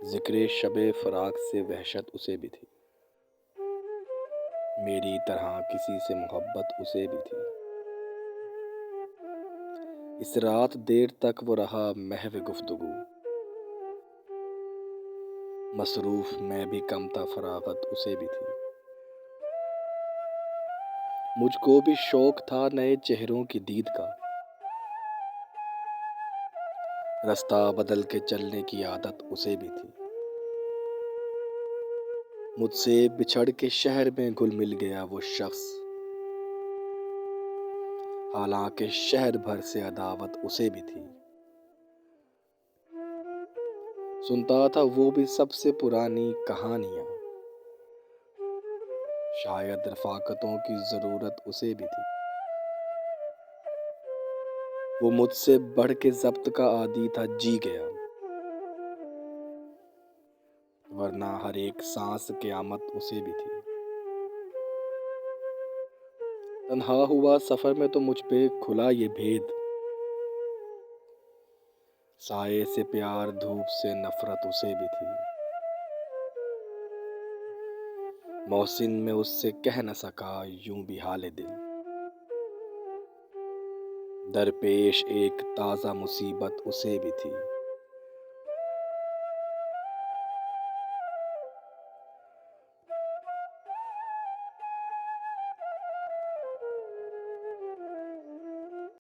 ذکر شب فراق سے وحشت اسے بھی تھی، میری طرح کسی سے محبت اسے بھی تھی۔ اس رات دیر تک وہ رہا محو گفتگو، مصروف میں بھی کم تھا فراغت اسے بھی تھی۔ مجھ کو بھی شوق تھا نئے چہروں کی دید کا، رستہ بدل کے چلنے کی عادت اسے بھی تھی۔ مجھ سے بچھڑ کے شہر میں گھل مل گیا وہ شخص، حالانکہ شہر بھر سے عداوت اسے بھی تھی۔ سنتا تھا وہ بھی سب سے پرانی کہانیاں، شاید رفاقتوں کی ضرورت اسے بھی تھی۔ وہ مجھ سے بڑھ کے ضبط کا عادی تھا، جی گیا، ورنہ ہر ایک سانس قیامت اسے بھی تھی۔ تنہا ہوا سفر میں تو مجھ پہ کھلا یہ بھید، سائے سے پیار دھوپ سے نفرت اسے بھی تھی۔ محسن میں اس سے کہہ نہ سکا یوں بھی حال دل، درپیش ایک تازہ مصیبت اسے بھی تھی۔